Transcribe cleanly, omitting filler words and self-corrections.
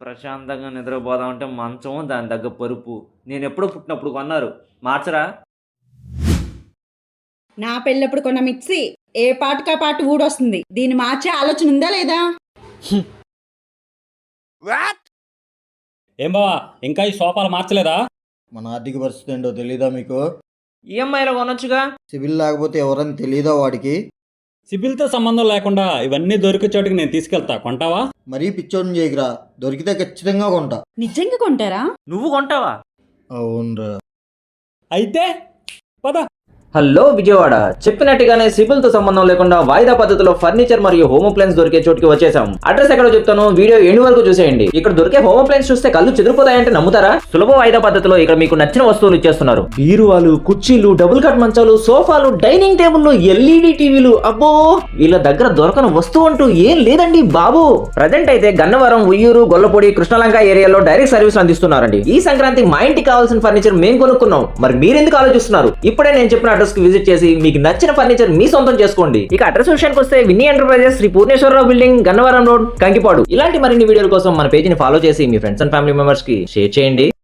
ప్రశాంతంగా నిద్రపోదామంటే మంచం, దాని తగ్గ పరుపు. నేను ఎప్పుడో పుట్టినప్పుడు కొన్నారు, మార్చరా? నా పెళ్ళప్పుడు కొన్న మిక్సీ ఏ పాటుకా పాటు ఊడొస్తుంది. దీన్ని మార్చే ఆలోచన ఉందా లేదా? ఏం బావా ఇంకా ఈ సోఫాలు మార్చలేదా? మన ఆర్థిక పరిస్థితి ఏంటో తెలీదా మీకు? ఈఎంఐలో కొనొచ్చుగా. సివిల్ లేకపోతే ఎవరని తెలీదా వాడికి? సిబిల్తో సంబంధం లేకుండా ఇవన్నీ దొరికే చోటుకి నేను తీసుకెళ్తా, కొంటావా? మరీ పిచ్చోడిని చేయకురా, దొరికితే ఖచ్చితంగా కొంటా. నిజంగా కొంటారా? నువ్వు కొంటావా? అవునరా. అయితే పద. హలో విజయవాడ, చెప్పినట్టుగానే సిబిల్ తో సంబంధం లేకుండా వాయిదా పద్ధతిలో ఫర్నిచర్ మరియు హోమ్ అప్లయన్స్ దొరికే చోటుకి వచ్చేసాం. అడ్రస్ ఎక్కడో చెప్తాను, వీడియో ఎండ్ వరకు చూసేయండి. ఇక్కడ దొరికే హోమ్ అప్లయన్స్ చూస్తే కళ్ళు చెదిరిపోతాయంటే నమ్ముతారా? సులభ వాయిదా పద్ధతిలో ఇక్కడ మీకు నచ్చిన వస్తువులు ఇచ్చేస్తున్నారు. బీరువాలు, కుర్చీలు, డబుల్ కట్ మంచాలు, సోఫాలు, డైనింగ్ టేబుల్లు, ఎల్ఈడి టీవీలు. అబ్బో, వీళ్ళ దగ్గర దొరకని వస్తువు అంటూ ఏం లేదండి బాబు. ప్రజెంట్ అయితే గన్నవరం, ఉయ్యూరు, గొల్లపూడి, కృష్ణలంక ఏరియాలో డైరెక్ట్ సర్వీస్ అందిస్తున్నారండి. ఈ సంక్రాంతి మా ఇంటికి కావాల్సిన ఫర్నిచర్ మేము కొనుక్కున్నాం, మరి మీరెందుకు ఆలోచిస్తున్నారు? ఇప్పుడే నేను చెప్పిన అడ్రస్ కి విజిట్ చేసి మీకు నచ్చిన ఫర్నిచర్ మీ సొంతం చేసుకోండి. ఇక అడ్రస్ విషయానికి వస్తే Vinny Enterprises, Shri Purneswararao building, Gannavaram road, Kankipadu. ఇలాంటి మరిన్ని వీడియోల కోసం మన పేజీని ఫాలో చేసి మీ ఫ్రెండ్స్ అండ్ ఫ్యామిలీ మెంబర్స్ కి షేర్ చేయండి.